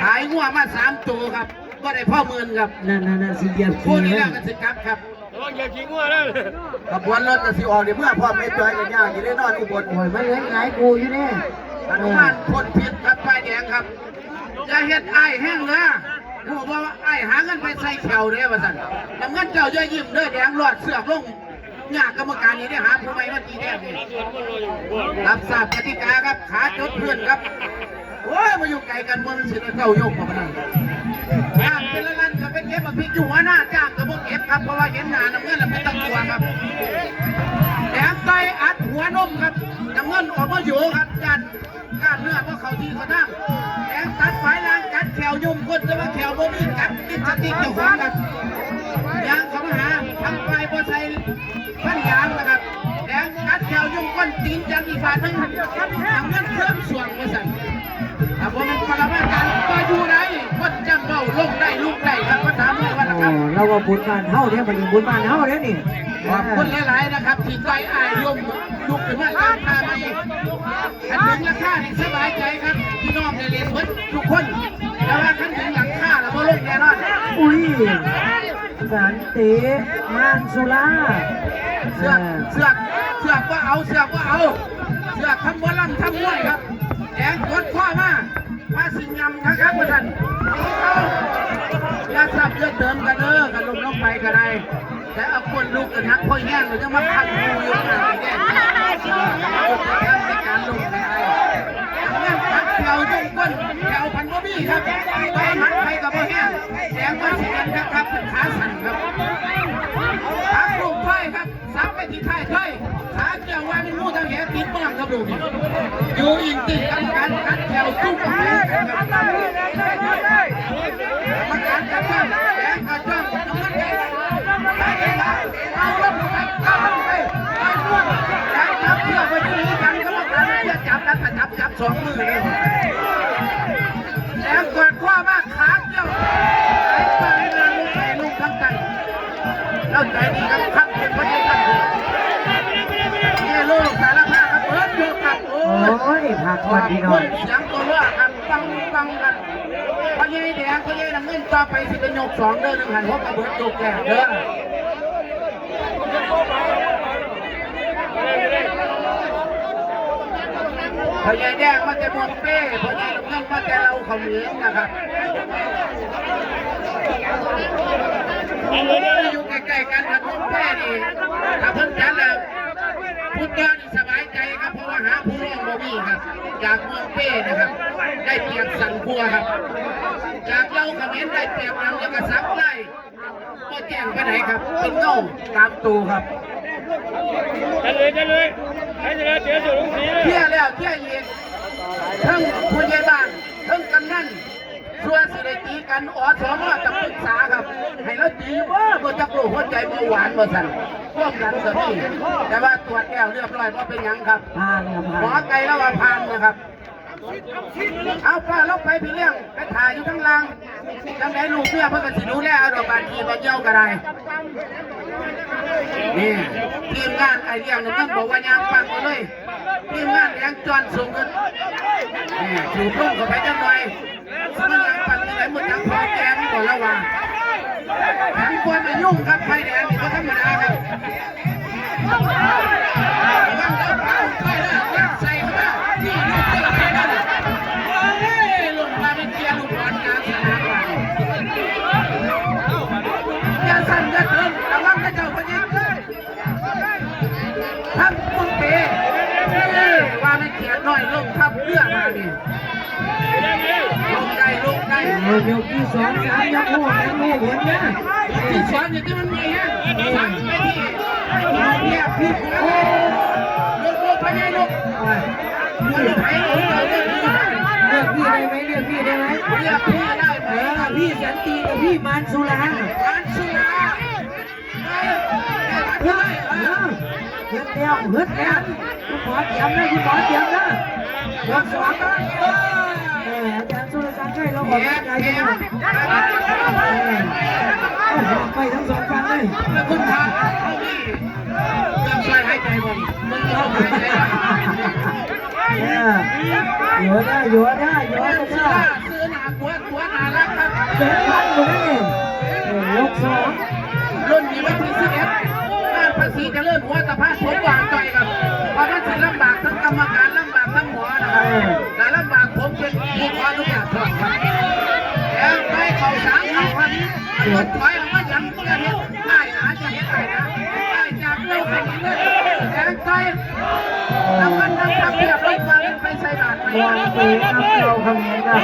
ขายงัวมา3 ตัวครับก็ได้พ่อหมื่นครับ นั่นสิเหยียบ คู่ ขี้ นี้ เล แล้ว ย ก็สิครับครับ ระวังเหยียบขี้งัวแล้ว ขบวนรถจะสิออกเดี๋ยวเมื่อพ่อไม่จอยกันยากอยู่ได้นอนอุบล โอ้ยมันเลี้ยงหลายกูอยู่เนี่ย อนุมานพ้นผิดครับป้ายแดงครับอย่าเฮ็ดไอ้แห้งเลยผู้บอกว่าไอ้หาเงินไปใส่แขวเลยว่าสั่นน้ำเงินเจ้าย่อยยิ้มเด้อแดงรอดเสือกลงยากกรรมการนี่ได้หาผู้ใหม่มาตีแดงนี่รับทราบกติกาครับขาจดเพื่อนครับโอ้ยมาอยู่ไกลกันมันสิเข้ายกมาบ้างจ้างเป็นละลันก็ไปเก็บมาพิจูหัวหน้าจ้างก็บ่เก็บครับเพราะว่าเห็นหน้าน้ำเงินแล้วไม่ต้องกลัวครับแดงไตอัดหัวนมครับน้ำเงินออกมาอยู่ครับจัดการเนื้อเพราะเขาที่เขานั่งแดงตัดฝายล่างกัดแขวยุ่มคนจะมาแขวบ่มีกัดติดสติกเจ้าของครับยางเขามาหาทั้งไฟบ่ใส่พันยางนะครับแดงกัดแขวยุ่มก้นตีนจังอีกบาทนึงน้ำเงินเครื่องส่วงมาสั่นถ้าผมเป็นปรมาจารย์ก็อยู่ไหนคนจำเบาลงได้ลุกได้ครับก็ถามเลยว่านะครับ เราว่าบุญบ้านเฮาเนี่ยมันบุญบ้านเฮาเนี่ยนี่ ขอบคุณหลายๆนะครับที่ใจอายยมลุกขึ้นมาตามพาไปขันถึงราคาที่สบายใจครับพี่น้องในเรียนวัดทุกคนแต่ว่าขันถึงหลังค่าเราไม่ลงแน่นอน อุ้ยสันติมานสุรา เสือกว่าเอาเสือกทำวัลลัมทำมวยครับแดงกดข้อมาสิงำครับท่านอย่าสับเยอะเติมกันเด้อกันลงไปกันได้แต่เอาคนลูกกันฮักพ่อแย่งหรือจะมาพักดูอยู่กันแย่ในการลงกันได้งั้นพักแถวยุ่งก้นแถวพันบ่มีครับไปหันไปกับพ่อแย่งแดงมาสิกันครับเป็นขาสั่นครับขาลูกไฟครับซับไปที่ท้ายไฟขาเกี่ยวว่าเป็นมูทางแหติดบ้างครับดูนี่อยู่อิงติดกันการกัดแถวจุ้งกันครับมาการกัดจ้องแดงกัดจ้องน้ำมันแดงเอาลงไปเอาลงไปเอาลงไปจับเชือกไปที่นี้กันก็มาการเชือกจับแล้วจับ2 มือเลยแดงกดข้อมากขาเกี่ยวไอ้ปลายงานลงไปลงทั้งใจแล้วใจดีครับข้างเป็นพระเจ้านี่ลูกสารภาพครับเปิดโยกครับโอ้ย ผักวัดพี่น้อง เสียงตัวว่าครับฟังกันพอยัยแดงพอยัยน้ำเงินต่อไปสิเป็นยก2เด้อ1 หันหัวกระเบิดโยกแก่เด้อพอยัยแดงมาแต่บนเป้พอยัยน้ำเงินมาแต่เราเขาเหลืองนะครับอยู่ใกล้ๆกันกับทุกแพร่ดีถ้าเพิ่งจัดแล้วพุทธนี่สบายใจครับเพราะว่าหาผู้ร่องโมบี้ครับจากเมืองเป้นะครับได้เปรียบสั่งบัวครับจากเราเขมรได้เปรียบเราแล้วก็ซับไล่ก็แจ้งไปไหนครับเป็นเงาตามตูครับ จะเลยให้จะเสียสุดลงสีเลย เที่ยแล้วเที่ยอีกทั้งผู้ใหญ่บ้านทั้งกำนันส่วนสิได้ตีกันอสมจะปรึกษาครับให้เราตีว่าบ่จักโรคหัวใจเบาหวานบ่สั่นร่วมกันก็มีแต่ว่าตรวจแล้วเรียบร้อยว่าเป็นยังครับ ผ่านครับ หมอ ผ่าน ไก่แล้วว่าผ่านนะครับเอาป้าเราไปพี่เลี้ยงไปถ่ายอยู่ข้างล่างจังไหนลูกเพื่อเพื่อกันสิดูแลเอาดอกบานทีบานเย้าก็ได้นี่ทีมงานไอเลี้ยงนี่มันบอกว่ายางปังมาเลยทีมงานเลี้ยงจวนสูงขึ้นนี่ถูกลงเข้าไปจังหน่อยมันยางปังที่ไหนมันยางพอแกงก่อนแล้วว่าทั้งควรไปยุ่งครับไฟแดงนี่ก็ธรรมดาครับมันเดินผ่านไปแล้วยัดใส่เข้ามานี่ลูกเจ้าไปนั่นลงมาเป็นเกียร์ลูกบอลกลางสนามอย่าสั่นอย่าเดินระวังกระเจ้าพยิงทั้งปุ้งเป๋ว่าไม่เกียร์น้อยลงทับเรือมาดิลงได้ยกที่2 3ยักษ์โม่ยักษ์โม่ผลนะ ที่สอนอย่างที่มันมีฮะสั่งไปที่เนี่ยพี่ลูกพญาลูกลูกไผ่ลูกเราเลือกพี่ได้ไหม เลือกพี่ได้ไหม เลือกพี่ได้ไหม พี่สันติกับพี่มานสุรา ร้านสุราเฮ้ยเฮ็ดแล้วคุณหมอเตรียมนะคุณหมอเตรียมนะยก2นะอาจารย์สุรศักดิ์ให้เราบอกว่าใจกันไปทั้ง2 ฝั่งเลย คุณทางเอาดิเรื่องช่วยหายใจบ่ดิมึงเข้าหายใจอยู่ได้ซื้อหนากวน 7,000คนนั่นเองยกสอง รุ่นนี้วันที่11งานภาษีจะเริ่มหัวตะพานผมวางใจครับเพราะมันถึงลำบากทั้งกรรมการลำบากทั้งหมอนะครับแต่ลำบากผมเป็นผู้ขออนุญาตถอดครับแล้วไปเข่า3 ครั้งครับรถถอยออกมาอย่างจะเห็นได้นะจะเห็นได้นะได้จากเร็วขนาดนี้แรงใจน้ำมันน้ำตาเปียกลงมาไปใส่บาตรไป วางตีอัพเราคำนี้ครับ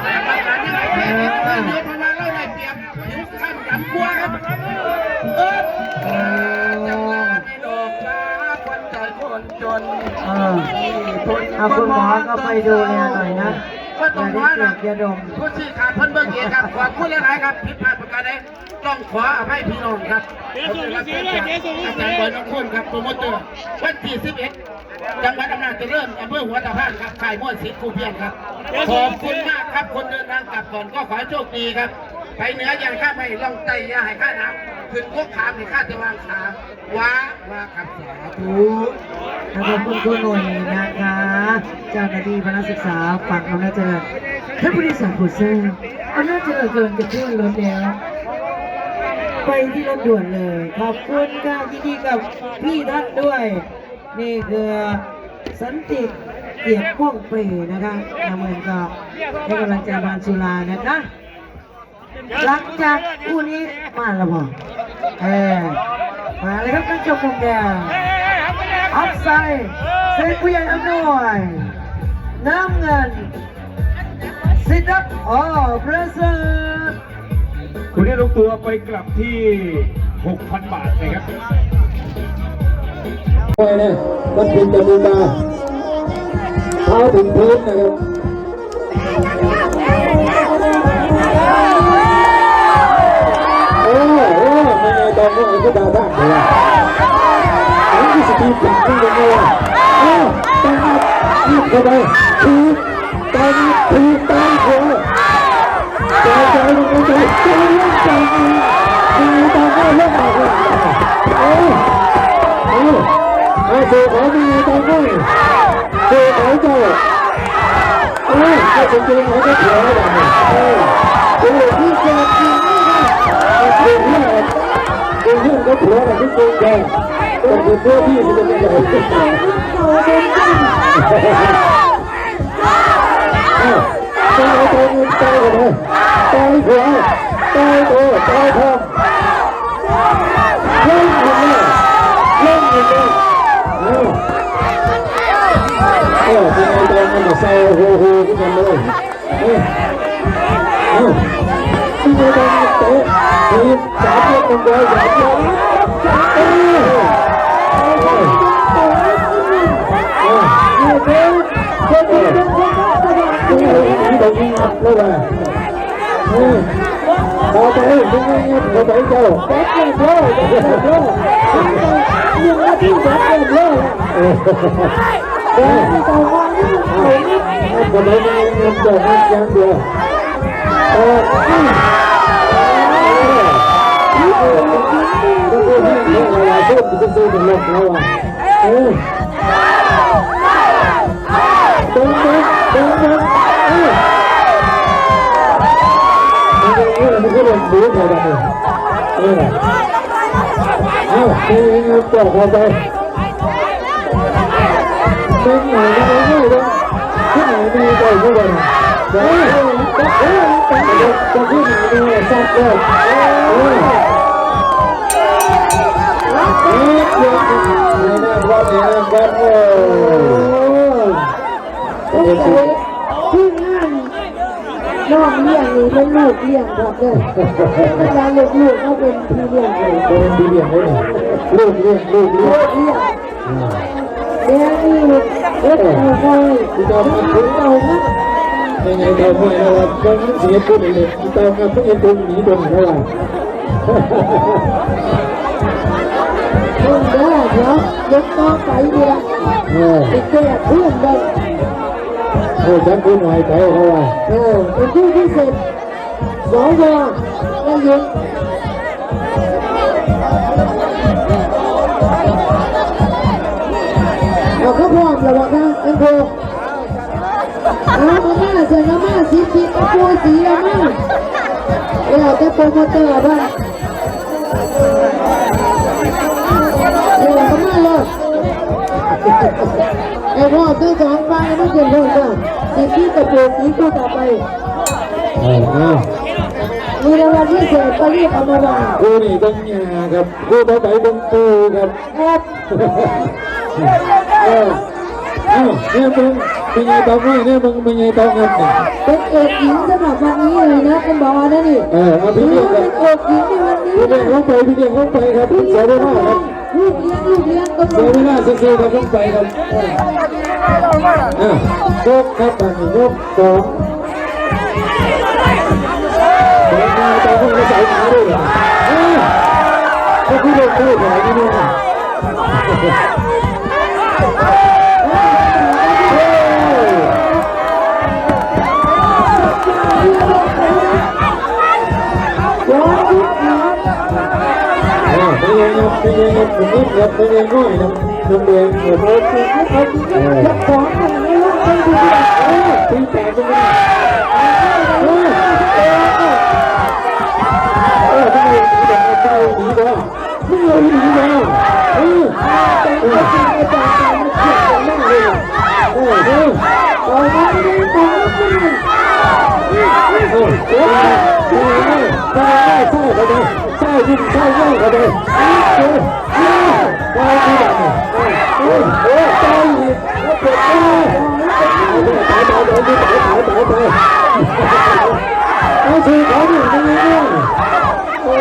แต่บางการยังไงแพ้เนี่ยเพราะว่าเราได้เปรียบถึงขั้นจำกลัวครับจังหวะไม่ดอกฟ้าคนใจคนจน เอาคุณหมอก็ไปดูแลหน่อยนะ ก็ต้องว่านะ อย่าดม ผู้ชี้ขาดเพิ่นเบิ่งเองครับขอบคุณหลายๆครับผิดพลาดประการใดต้องขออภัยพี่น้องครับผมจะรับเป็นจากอาจารย์บอยน้องคุณครับโปรโมเตอร์วันที่11จังหวัดอำนาจเจริญอำเภอหัวตะพานครับค่ายม่วนศิษย์ครูเพียงครับขอบคุณมากครับคนเดินทางกลับก่อนก็ขอให้โชคดีครับไปเหนืออย่างข้าไม่ลองไตอย่าให้ข้าน้ำขึ้นพวกขามให้ข้าจะวางขาว้าครับสาธุ ขอบคุณคุณหน่วยนะคะเจ้าหน้าที่พนักศึกษาฝั่งอำนาจเจริญท่านผู้โดยสารผู้เซ่อำนาจเจริญเกินจะขึ้นรถแล้วไปที่รถด่วนเลย ขอบคุณค่ะยินดีกับพี่ท่านด้วย นี่คือสันติเกียรติพ่วงปีนะคะนำเงินก็ให้กำลังใจบานสุรานะคะ หลังจากคู่นี้มาแล้วบอกมาเลยครับนักชมมุมแดงอัพไซด์เซนผู้ใหญ่อำนวยน้ำเงินสิทธิ์ประเสริฐ คุณได้ลงตัวไปกลับที่ 6,000 บาทนะครับ ไปเนี่ยมันเป็นจมูกตาเท้าถึงพื้นนะครับไม่ไงตอนนี้ไอ้ก็ดาวบ้างเลยอันนี้สกีผิดขึ้นยังไงตั้งรีบเข้าไปทีตอนนี้ทีตามหัวใจลงไปใจทีตามหัวเรื่องอะไรสู่ขอมีตอนนี้สู่ขอเจ้าก็จริงๆเขาก็เถียงกันเป็นเรื่องที่เกิดขึ้นเป็นเรื่องก็เถียงกันที่เกิดขึ้นแต่เป็นเรื่องที่จะเป็นยังไงต่อยตัวนี้ต่อยกันเลยต่อยหัวต่อยโตต่อยทองเล่นกันเลยเล่นกันเลยเป็นไงตอนมันเศร้าโฮโฮกันเลยที่โดนเตะทีม3 ยก100 3 ยกตรงนี้ครับเลยว่าพอไปยังไงพอไปเจ้าแป๊บเดียว1 นาทีแป๊บเดียวที่ต่อมาคนไหนมีเงินจะให้ยังเดียวก็คือให้เรื่องอะไรพูดจะซื้อเป็นโลกแล้วอ่ะตรงนี้มันก็เป็นบู๊อะไรแบบนี้เป็นเงินจ่อพอไปเป็นไงที่ไหนมีใจผู้บริจะที่ไหนมีสักเลยนี่เกี่ยวกับว่าเนี่ยแบบโอ้ที่นั่นน้องเลี้ยงนี่เป็นลูกเลี้ยงครับเนี่ยเวลาลูกเขาเป็นพี่เลี้ยงเลยเป็นพี่เลี้ยงเลยลูกเลี้ยงเดี๋ยวนี้เอาไปจะมาถึงเรานะยังไงเราไม่เราก็ยิ่งเสียตัวเลยเราก็ต้องยังตัวหนีตัวเท่าไหร่คนเด้อเดี๋ยวยกต่อไปเดียวติดแก่เพื่อนได้ฉันพูดหน่อยไปเท่าไหร่เป็นผู้พิเศษ2 วันได้ยินเราก็พร้อมแล้วนะเอ็นโ เอามาเสร็จแล้วมาสีสีตะปูสีแล้วมาแล้วจะโปรโมเตอร์บ้างเดี๋ยวก็มาเลยไอ้พ่อซื้อสองใบไม่เกินเลยจ้ะสีสีตะปูสีคู่ต่อไปมีรางวัลพิเศษไปรีบเอามาวาง คู่นี้ต้องยาครับคู่ต่อไปต้องปูครับเนี่ยมึงเป็นไงตองไม่เนี่ยมึงเป็นไงตองกันเนี่ย เป็นเอกหญิงสำหรับวันนี้เลยนะคุณบอกนะนี่ เอาพี่ เป็ เลี้ยงครับ นเอกหญิงในวันนี้ พี่เลี้ยงลงไปพี่เลี้ยงลงไปครับเสียเวลาครับ ลูกเลี้ยงก็ เสียเวลาซื่อๆครับลงไปครับยกครับตอนนี้ยกสองเป็นไงตองมึงจะใส่ขาด้วยเหรอก็คือลงพูดอะไรนี่เนี่ยเป็นยังไงเป็นยังไงผมนี่ครับเป็นยังไงน้ำแดงหัวโตยักษ์ของมันไม่รู้เป็นดีตีแตกเป็นไงไม่เลยหนีแบบเจ้าหนีบ่ไม่เลยหนีบ่แต่ก็จริงอาจารย์การมันเขียนมากเลยเราไม่ได้ตรงนั้นใช่ยิงใช่ย่อยกันเลยได้ที่ดังใจอีกแล้วเกิดตายเอาสิเขาอยู่ตรงนี้เนี่ยโอ้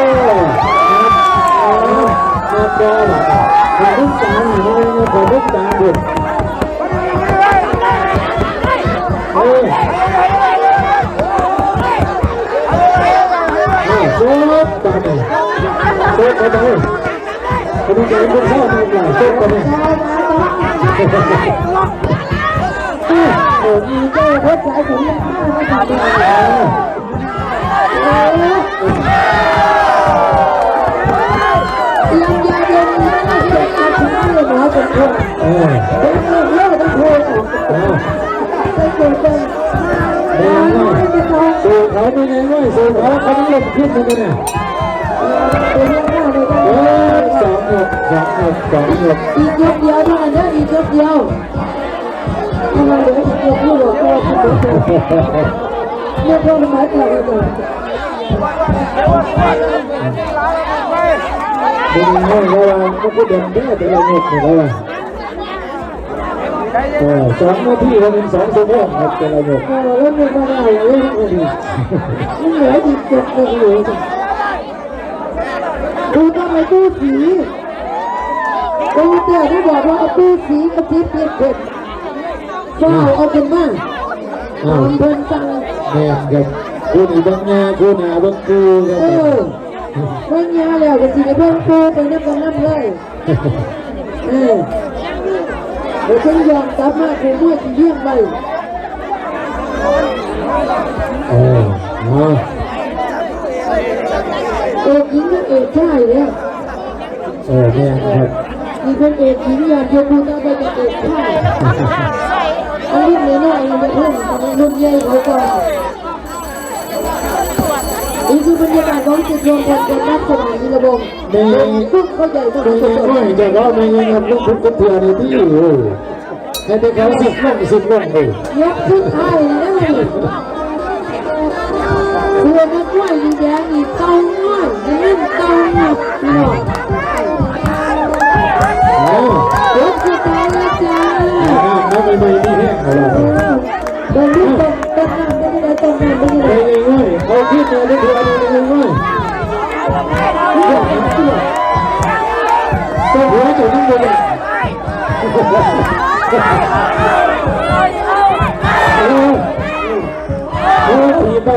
มาบอลมาลุ้นตามอยู่นี่นะผมลุ้นตามอยู่โซ่ตามเลยโซ่ไปเลยคนที่จะเป็นข้าวมันใหญ่โซ่ไปเลยโอ้ยเจ้าเพชรสายผมยังข้าวไม่ขาดเลยลำยาเดินไม่ได้เดินอาชีพเลยหมอเป็นคนเป็นเรื่องเล่าเป็นคนเป็นคนเป็นสูงเขาเป็นยังไงสูงเขาเขาต้องลงขึ้นมาเนี่ย2-6 อีกยกเดียวเท่านั้นนะอีกยกเดียวทำไมเหลืออีกยกเดียวก็เรียกว่าไม้กลับไปก่อนเป็นยังไงเราก็พูดเดินได้แต่เราหมดเลย2 นาทีเราเป็น2 ชั่วโมงครับแต่เราหมดแล้วไม่มาได้เลยนี่เหลืออีกยกเดียวดูทำไมตู้สีดูเจ้าที่บอกว่าตู้สีกระพริบเปลี่ยนเป็นเฝ้าเอาเป็นบ้างทำเพิ่นจังแม่ครับคุณอีบังงาคุณอาบังกูครับบังงาแล้วก็สิไปเพิ่มกูไปนับกันนับเลยเดี๋ยวฉันยอมกลับมาคือเมื่อที่เยี่ยมไปเอกหญิงก็เอกชายแล้วแม่ครับมีคนเอกหญิงอยากจะพูดเอาไปกับเอกชายอันนี้ไม่น้อยมันจะเพิ่มมันรุ่นใหญ่เขาก่อนนี่คือบรรยากาศของจิตรวมพลเป็นนักสมัยนิรบงทุกเขาใหญ่ต้องเป็นคนใหญ่แต่ว่าไม่ยังทำลูกคุณเถื่อนที่อยู่แต่เด็กเขา10 ลงเลยยกขึ้นไทยได้ตัวนักว่าดีแดงอีกเต้าง่ายยิ่งเต้าหนักหน่อยยกขึ้นไทยนะจ๊ะน้ำไม่ดีแห้งเลยเดินลูกตกน้ำไม่ได้ตกน้ำไม่ได้ง่ายเอาขึ้นมาได้ทีละนิดง่ายตัวหัวตัวนี้เลยทีไป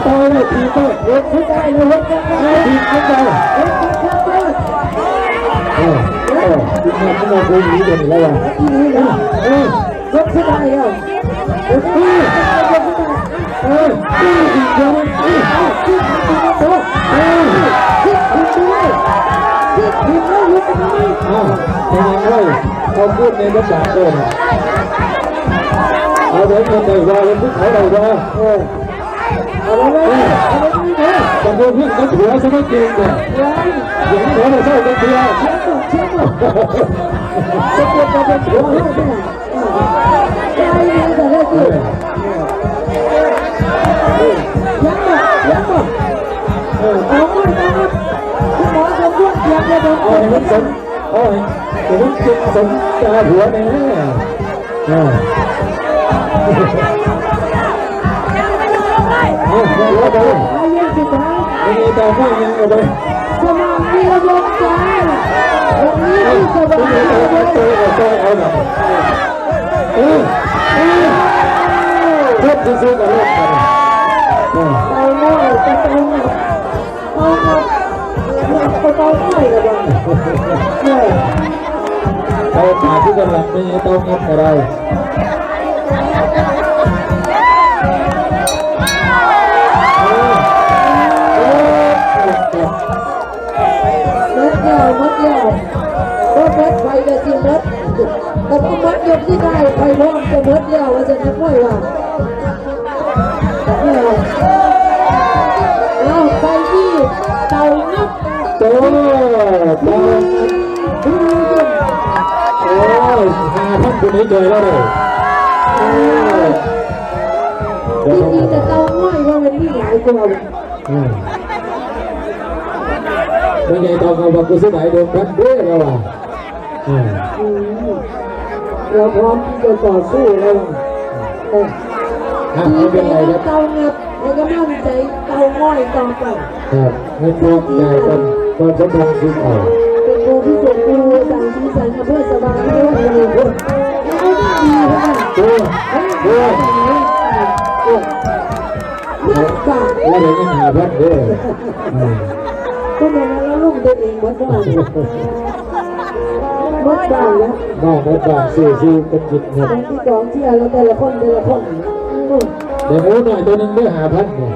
ต่อเลยทีไปรถขึ้นได้เลยรถขึ้นได้ทีขึ้นได้ทีนี้ขึ้นมาคุยดีเด่นแล้วว่ะรถขึ้นได้แล้วรถขึ้นอีกเดียวขึ้นตัวขึ้นด้วยขึ้นด้วยลุกไปเป็นยังไงเขาพูดในภาษาโดน เดินกันได้ว่าเป็นผู้เขาได้ว่าเอาเลยจะดูเพื่อนกันหัวซะไม่เก่งเนี่ยอย่างนี้เราใช่กันเดียวจะเกิดจะเป็นหัวให้ที่ไหนใช่เลยแต่ละทียังบ่เอาไม่ได้คุณหมอจะพูดยังจะโดนเอาให้สมเอาให้จะสมตาหัวเนี่ยหัวไปไม่มีตาไม่ยังเอาไปสมองมีระบบใจวันนี้สมองมีระบบใจเอาหน่อยเพิ่มซื้อกันเลยเอาหน่อยจะเอาหน่อยเอาหน่อยเอาหน่อยเลยเอาปากที่กำลังไม่ต้องเงียบอะไรมัดไฟจะจริงมัดแต่พอมัดยกที่ได้ไฟร้อนจะมัดยาวว่าจะนักมวยว่าเอาไปที่เต่างับโอ้เต่าโอ้5,000คนนี้เลยแล้วเลยจริงๆแต่เต่าง่อยว่ามันมีหลายตัวเป็นไงตอนเราบอกกูสมัยโดนพัดด้วยเราอ่ะเราพร้อมที่จะต่อสู้แล้วไม่เป็นไรครับเตาเงียบแล้วก็มั่นใจเตาง่อยต่อไปครับให้พร้อมใจกันก็จะทำสิ่งเอาเป็นโบที่สุดดูต่างสีสันเพื่อสบายด้วยเลยคุณแล้วก็ดีค่ะตัวแล้วเดี๋ยวจะหาพัดด้วยก็เหมือนเราลูกตัวเองวัดบ้านวัดบ้านแล้ววัดบ้านซื่อเป็นจิตเงินที่กองเชียร์เราแต่ละคนเดี๋ยวมูหน่อยตัวนึงได้หาพัดเนี่ย